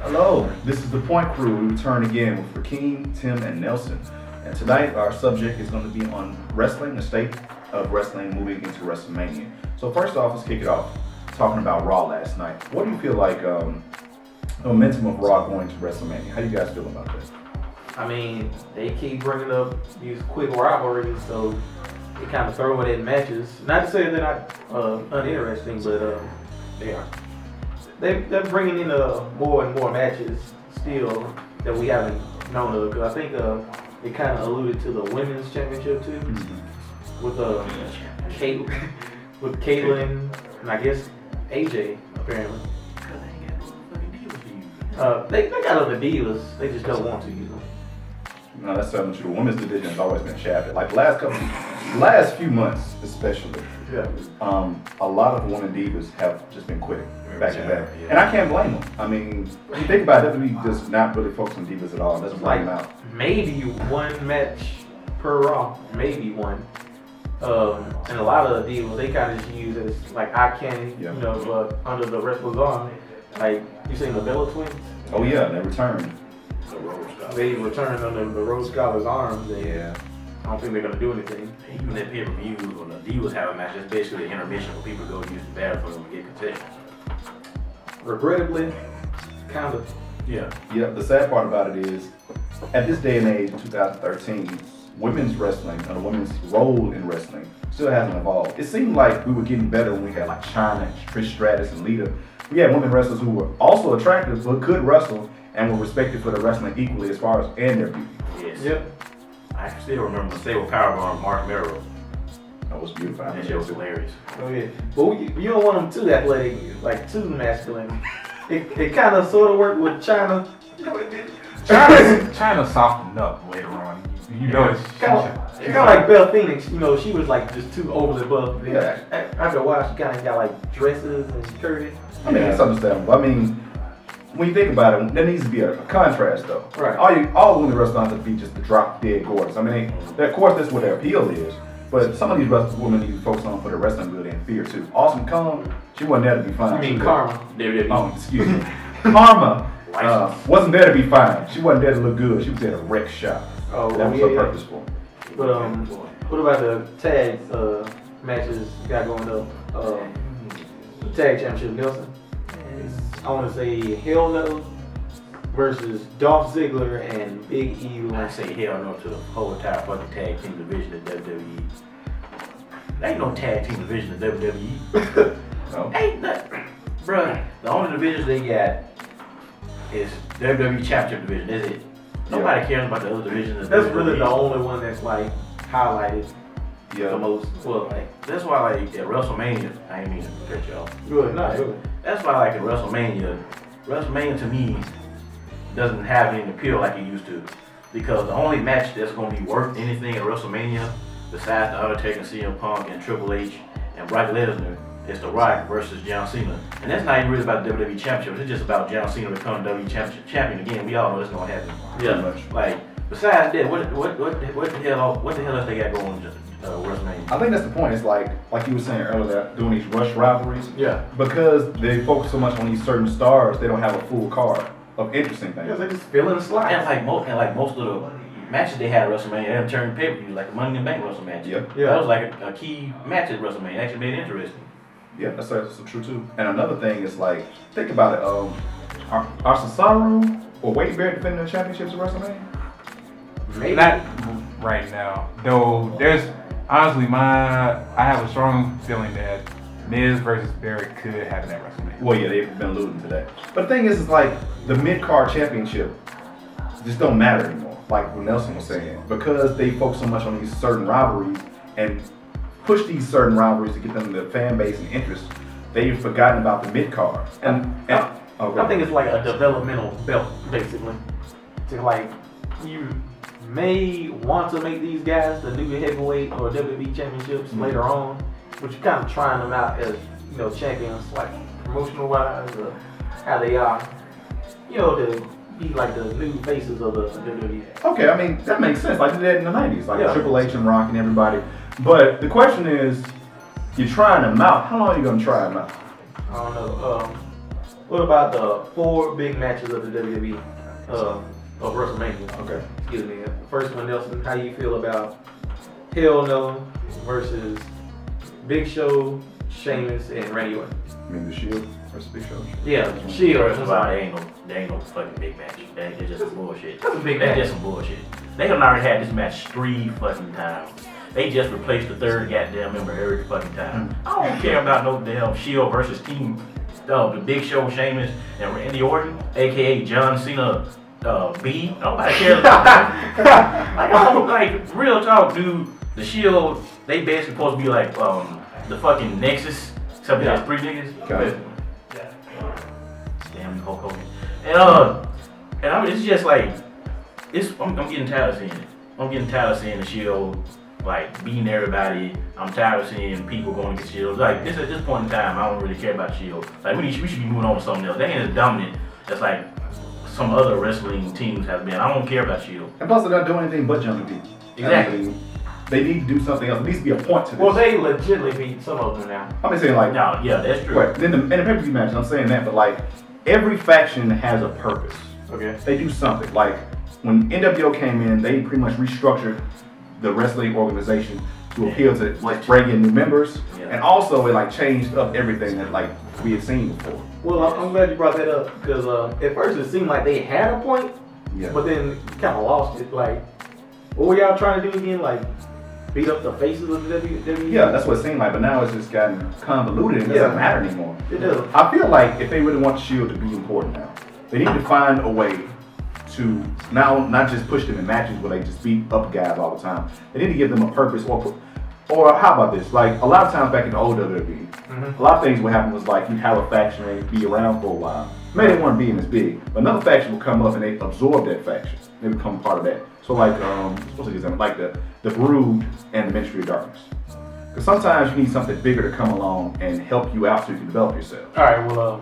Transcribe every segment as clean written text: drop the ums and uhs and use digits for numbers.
Hello, this is the Point Crew. We return again with Rakeem, Tim, and Nelson. And tonight our subject is going to be on wrestling, the state of wrestling moving into WrestleMania. So first off, let's kick it off talking about Raw last night. What do you feel like the momentum of Raw going to WrestleMania? How do you guys feel about this? I mean, they keep bringing up these quick rivalries, so they kind of throw it in matches. Not to say they're not uninteresting, but they are. They're bringing in more and more matches still that we haven't known of. Because I think it kind of alluded to the women's championship too, with with Caitlyn and I guess AJ apparently. They got other divas. They just don't want to use them. No, that's certainly true. Women's division has always been shafted. Like last few months especially. Yeah. A lot of women divas have just been quitting back to back. Yeah. And I can't blame them. I mean, when you think about it, WWE does not really focus on divas at all. It doesn't bring them out. Maybe one match per Raw. Maybe one. And a lot of the divas, they kind of just use as like eye candy, you know, but under the wrestler's arm. Like, you seen the Bella Twins? Oh yeah, they returned. They returned under the Rose Scholar's arms. Yeah. I don't think they're gonna do anything. Even at pay-per-views when the divas have a match, it's basically an intermission for people to go use the bathroom and get concessions. Regrettably, kind of. Yeah. Yeah. The sad part about it is, at this day and age, in 2013, women's wrestling and the women's role in wrestling still hasn't evolved. It seemed like we were getting better when we had like Chyna, Trish Stratus, and Lita. We had women wrestlers who were also attractive but could wrestle and were respected for their wrestling equally as far as and their beauty. Yes. Yep. I still remember the Stable Powerbomb Mark Merrill. That was beautiful. That shit was hilarious. Oh yeah. But you don't want them too athletic, like too masculine. It kind of sort of worked with Chyna. Chyna softened up later on. You know, it's kind of like Belle Phoenix. You know, she was like just too overly buff. Yeah. After a while, she kind of got like dresses and curvy. I mean, it's understandable. I mean, when you think about it, there needs to be a contrast, though. Right. All women wrestlers don't have to be just the drop dead gorgeous. I mean, of course, that's what their appeal is. But some of these women need to focus on for their wrestling ability and fear too. Awesome Kong, she wasn't there to be fine. I mean, Karma. Oh, excuse me. Karma wasn't there to be fine. She wasn't there to look good. She was there to wreck shop. Oh, that was her purpose for. But what about the tag matches you got going up? The tag championship, Nelson. I want to say Hell No versus Dolph Ziggler and Big E. I say hell no to the whole entire fucking tag team division in WWE. There ain't no tag team division in WWE. No. Ain't nothing. Bruh, the only divisions they got is WWE Championship division. That's it. Nobody cares about the other divisions. That's really the only one that's like highlighted the most. Well, like, that's why like at WrestleMania, I ain't mean to cut you off. Good, not good. That's why like at WrestleMania to me doesn't have any appeal like it used to. Because the only match that's going to be worth anything at WrestleMania, besides The Undertaker, CM Punk, and Triple H, and Brock Lesnar, is The Rock versus John Cena. And that's not even really about the WWE Championship. It's just about John Cena becoming WWE champion again. We all know that's going to happen. Yeah. Like, besides that, what the hell else they got going on WrestleMania? I think that's the point. It's like you were saying earlier, doing these rush rivalries. Yeah. Because they focus so much on these certain stars, they don't have a full card of interesting things. Yeah, they just fill in the slot. And like most of the matches they had at WrestleMania, they turned pay-per-view, like the Money in the Bank WrestleMania match. Yeah. That was like a key match at WrestleMania. It actually made it interesting. Yeah, that's true too. And another thing is like, think about it. Are Cesaro or Wade Barrett defending the championships at WrestleMania? Maybe. Not right now. Though there's honestly I have a strong feeling that Miz versus Barrett could happen at WrestleMania. Well, yeah, they've been alluding to that. But the thing is like the mid-card championship just don't matter anymore, like what Nelson was saying, because they focus so much on these certain rivalries and push these certain rivalries to get them the fan base and interest. They've forgotten about the mid-card. I think it's like a developmental belt, basically. To like, you may want to make these guys the new heavyweight or WWE championships later on, but you're kind of trying them out as, you know, champions, like promotional wise, or how they are, you know, to be like the new faces of the WWE. Okay, I mean, that makes sense. Like they did in the 90s, like Triple H and Rock and everybody. But the question is, you're trying them out. How long are you going to try them out? I don't know. What about the 4 big matches of the WWE of WrestleMania? Okay. Excuse me. First one, Nelson. How you feel about Hell No versus Big Show, Sheamus, and Randy Orton? I mean, the Shield versus Big Show. Yeah, Shield. First of all, they ain't no fucking big match. It's just some bullshit. That's a big That's match. just some bullshit. They done already had this match 3 fucking times. They just replaced the 3rd goddamn member every fucking time. I don't care about no damn Shield versus Team, the Big Show, Sheamus, and Randy Orton, aka John Cena, B. Nobody cares about that. Like, I don't, like, real talk, dude. The Shield, they basically supposed to be like the fucking Nexus, except there's 3 niggas. Okay. Damn Hulk Hogan. And I mean, it's just like, I'm getting tired of seeing it. I'm getting tired of seeing the Shield like beating everybody. I'm tired of seeing people going to get Shield. Like at this point in time, I don't really care about Shield. Like we should be moving on to something else. They ain't as dominant as like some other wrestling teams have been. I don't care about Shield. And plus, they're not doing anything but jumping people. Exactly. I mean, they need to do something else. There needs to be a point to this. Well, they legitimately beat some of them now. I'm just saying, like, No, yeah, that's true. right, in the pay-per-view matches, I'm saying that, but like, every faction has a purpose. Okay. They do something. Like, when NWO came in, they pretty much restructured the wrestling organization to appeal to like bring in new members, and also it like changed up everything that like we had seen before. Well, I'm glad you brought that up because at first it seemed like they had a point, Yeah. but then kind of lost it. Like, what were y'all trying to do again? Like, beat up the faces of the WWE? Yeah, that's what it seemed like, but now it's just gotten convoluted and it doesn't matter anymore. It does. I feel like if they really want the Shield to be important now, they need to find a way to now not just push them in matches where they just beat up guys all the time. They need to give them a purpose, or how about this? Like a lot of times back in the old WWE, a lot of things what happened was like you'd have a faction and they'd be around for a while. Maybe they weren't being as big, but another faction would come up and they absorb that faction. They become part of that. So like, what's an example? Like the Brood and the Ministry of Darkness. Because sometimes you need something bigger to come along and help you out so you can develop yourself. All right. Well,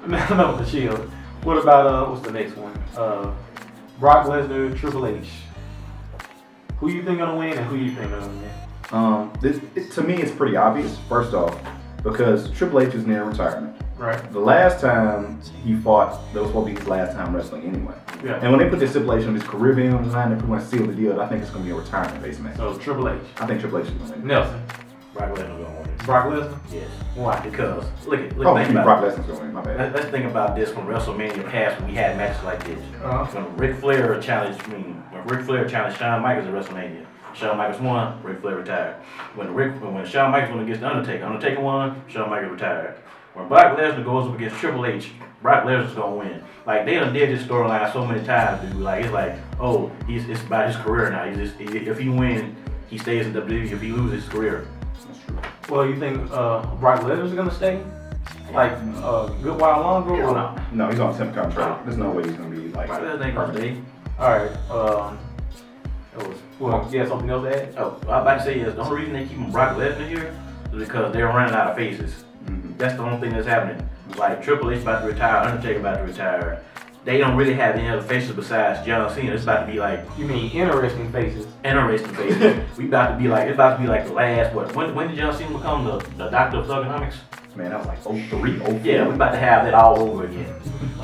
enough with the Shield. What about what's the next one? Brock Lesnar, Triple H. Who you think gonna win, and who you think gonna win? To me, it's pretty obvious. First off, because Triple H is near retirement. Right. The last time he fought, that was supposed to be his last time wrestling anyway. Yeah. And when they put this stipulation on his career being on the line, they pretty much sealed the deal. I think it's gonna be a retirement-based match. So Triple H. I think Triple H is gonna win. Nelson. Brock Lesnar gonna win. Brock Lesnar. Yes. Why? Because look, Oh, think Brock about Lesnar's gonna win. My bad. let's think about this from WrestleMania past when we had matches like this. When Ric Flair challenged, when Ric Flair challenged Shawn Michaels at WrestleMania, Shawn Michaels won, Ric Flair retired. When Shawn Michaels went against the Undertaker won, Shawn Michaels retired. When Brock Lesnar goes up against Triple H, Brock Lesnar's gonna win. Like they done did this storyline so many times, dude. Like it's like, oh, it's about his career now. If he wins, he stays in WWE. If he loses, his career. That's true. Well, you think Brock Lesnar's gonna stay? Like a good while longer? Or no? No, he's on a temp contract. There's no way he's gonna be like. Brock Lesnar ain't gonna stay. All right. Well, you have something else to add? Oh, I was about to say is the only reason they keep Brock Lesnar here is because they're running out of faces. That's the only thing that's happening. Like Triple H about to retire, Undertaker about to retire. They don't really have any other faces besides John Cena. It's about to be like You mean interesting faces? interesting faces. It's about to be like the last what? When did John Cena become the Doctor of Thugonomics? Man, that was like 03, 04. Yeah, we about to have that all over again.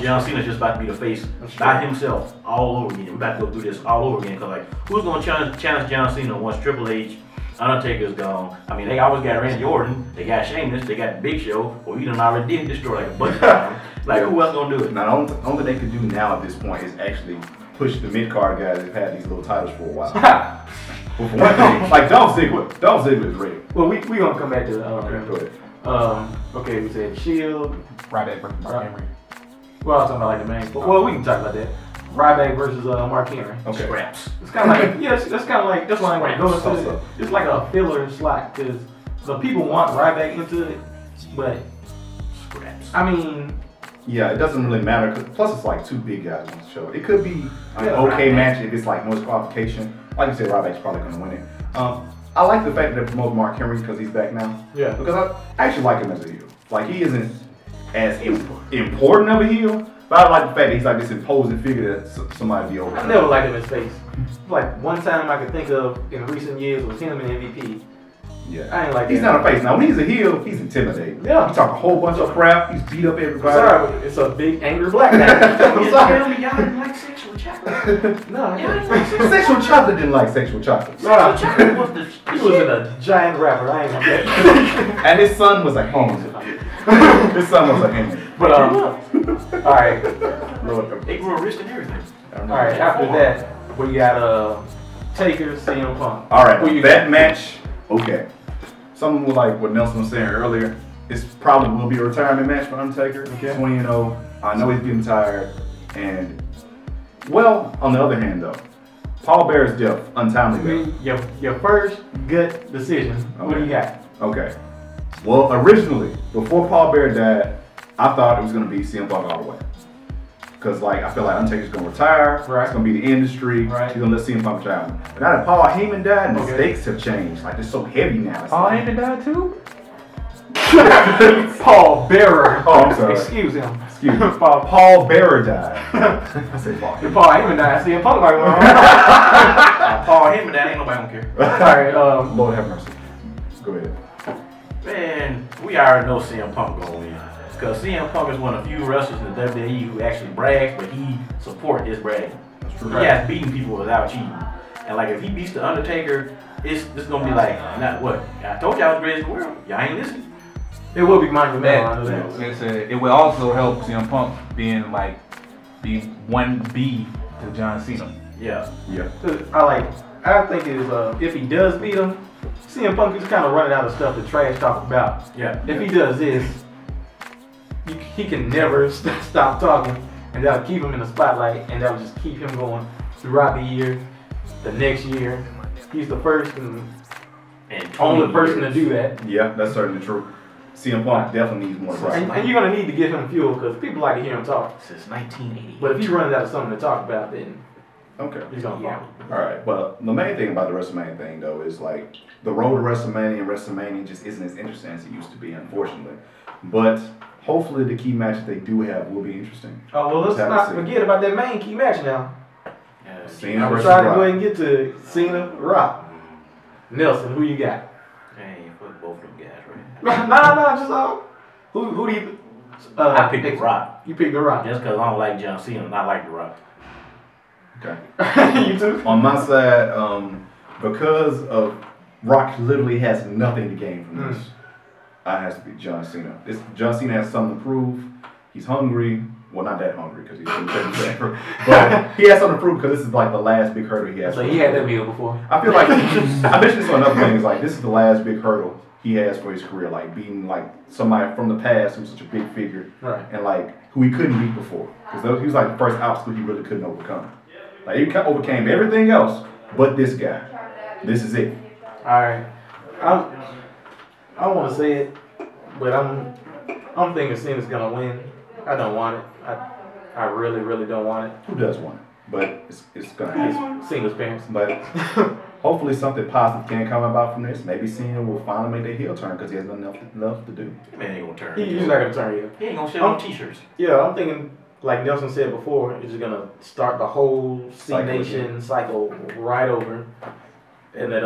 John Cena's just about to be the face by himself all over again. We about to go through this all over again. Cause like, who's gonna challenge John Cena once Triple H, Undertaker's gone? I mean, they always got Randy Orton, they got Sheamus, they got the Big Show. Well, we done already did destroy like a bunch of times. Like, who else gonna do it? Now, the only thing they could do now at this point is actually push the mid-card guys that have had these little titles for a while. Well, for one thing, like Dolph Ziggler is ready. Well, we gonna come back to Go ahead. okay, we said Shield. Ryback versus Mark Henry. Well, I was talking about like the main. But, well, we can talk about that. Ryback versus Mark Henry. Okay. Scraps. It's kind of like yes, that's kind of like that's why I'm going So, to it. It's like a filler slot because the people want Ryback into it, but Scraps. I mean, Yeah, it doesn't really matter. Plus, it's like two big guys on the show. It could be an Yeah, okay Ryback. match if it's like no disqualification. Like you said, Ryback's probably going to win it. I like the fact that they promote Mark Henry because he's back now. yeah. Because I actually like him as a heel. Like, he isn't as important of a heel, but I like the fact that he's like this imposing figure that somebody be over. I never liked him in his face. Like one time I could think of in recent years was him and MVP. Yeah. I ain't like He's that. not a face. Now, when he's a heel, he's intimidating. Yeah. He talk a whole bunch of crap. He's beat up everybody. Sorry, but it's a big angry black man. You tell me y'all didn't like sexual chocolate? No, I Y'all didn't. didn't like sexual Sexual chocolate didn't like sexual chocolate. Sexual chocolate was the He was in a giant rapper. I ain't gonna get it. And his son was a hand. His son was a hand. But alright. Lord, They grew a wrist and everything. Alright, after that, we got Taker, CM Punk. All right, Who you that got? match, okay. Something like what Nelson was saying earlier, it's probably will be a retirement match for Undertaker. Okay. 20-0. I know he's getting tired. And, well, on the other hand, though, Paul Bear's death, untimely death. Your first good decision. What do you got? Okay. Well, originally, before Paul Bear died, I thought it was going to be CM Punk all the way. Because, like, I feel like Undertaker's going to retire. Right. It's going to be the industry. Right. He's going to let CM Punk retire. But now that Paul Heyman died, the Okay. stakes have changed. Like, they're so heavy now. It's Paul like- Heyman died too? Paul Bearer. Oh, I'm sorry. Excuse him. Excuse me. Paul Bearer died. I said Paul. Paul Heyman died. CM Punk like, Paul Heyman, that ain't nobody gonna care. Alright, Lord have mercy. Go ahead. Man, we already know CM Punk gonna win. Because CM Punk is one of the few wrestlers in the WWE who actually brags, but he supports his bragging. That's true. He has beaten people without cheating. And like if he beats the Undertaker, it's gonna be like, not what? I told y'all I was the greatest in the world. Y'all ain't listening. it will be monumental. I know That, that. it will also help CM Punk being 1B to John Cena. Yeah. Yeah. I think is if he does beat him, CM Punk is kind of running out of stuff to trash talk about. Yeah. If he does this, he can never stop talking, and that'll keep him in the spotlight, and that'll just keep him going throughout the year, the next year. He's the first and And only person to do that. Yeah, that's certainly true. CM Punk definitely needs more And, wrestling. you're gonna need to give him fuel because people like to hear him talk. Since 1980. But if he runs out of something to talk about, then Okay. he's gonna fall. All right, but the main thing about the WrestleMania thing, though, is like the road to WrestleMania and WrestleMania just isn't as interesting as it used to be, unfortunately. But hopefully, the key matches they do have will be interesting. Oh well, let's Just have not to see. forget about that main key match now. Cena I'm versus trying to Rock. go ahead and get to Cena, Rock, Nelson. Who you got? Hey, fuck both of them guys, right? nah, just who do you? I picked The Rock. You picked The Rock. Just because I don't like John Cena, and I like The Rock. Okay. You too. On my side, because of Rock literally has nothing to gain from this, I has to be John Cena. John Cena has something to prove. He's hungry. Well, not that hungry because he's been taking but he has something to prove because this is like the last big hurdle he has. So he had that meal before. I feel like I mentioned this on another thing. Is like this is the last big hurdle he has for his career. Like beating like somebody from the past who's such a big figure, Right. and like who he couldn't beat before because he was like the first obstacle he really couldn't overcome. Like he overcame everything else but this guy. This is it. All right. I want to say it, but I'm thinking Cena's gonna win. I don't want it. I really, really don't want it. Who does want it? But it's gonna happen. Cena's parents. But hopefully something positive can come about from this. Maybe Cena will finally make the heel turn because he has nothing else to do. Man ain't gonna turn. He's not gonna turn you. He ain't gonna sell no t-shirts. Yeah, I'm thinking, like Nelson said before, it's just gonna start the whole C Cycle Nation cycle right over, and that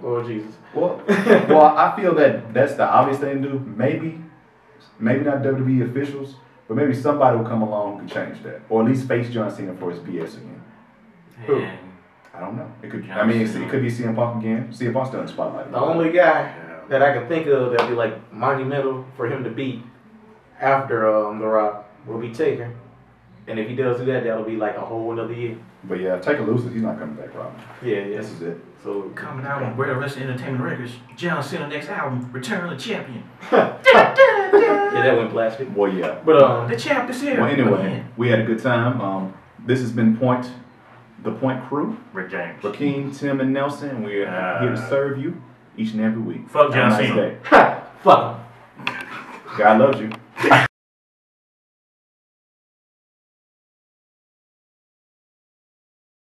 Lord Jesus. Well, I feel that that's the obvious thing to do. Maybe not WWE officials, but maybe somebody will come along who can change that, or at least face John Cena for his BS again. Who? And I don't know. It could. I mean, it could be CM Punk again. CM Punk's still in the spotlight. The only guy that I can think of that'd be like monumental for him to beat after The Rock will be Taker, and if he does do that, that'll be like a whole another year. But yeah, take a loses. He's not coming back, Robin. Yeah. This is it. So coming out on Greater Wrestling Entertainment Records, John Cena next album, Return of the Champion. yeah, that went plastic. Well, yeah. But The champ is here. Well, anyway, Again. we had a good time. This has been Pointe, the Pointe crew. Rick James. Rakeem, Tim, and Nelson. We're here to serve you each and every week. Fuck John Have a nice Cena. day. fuck him. God loves you.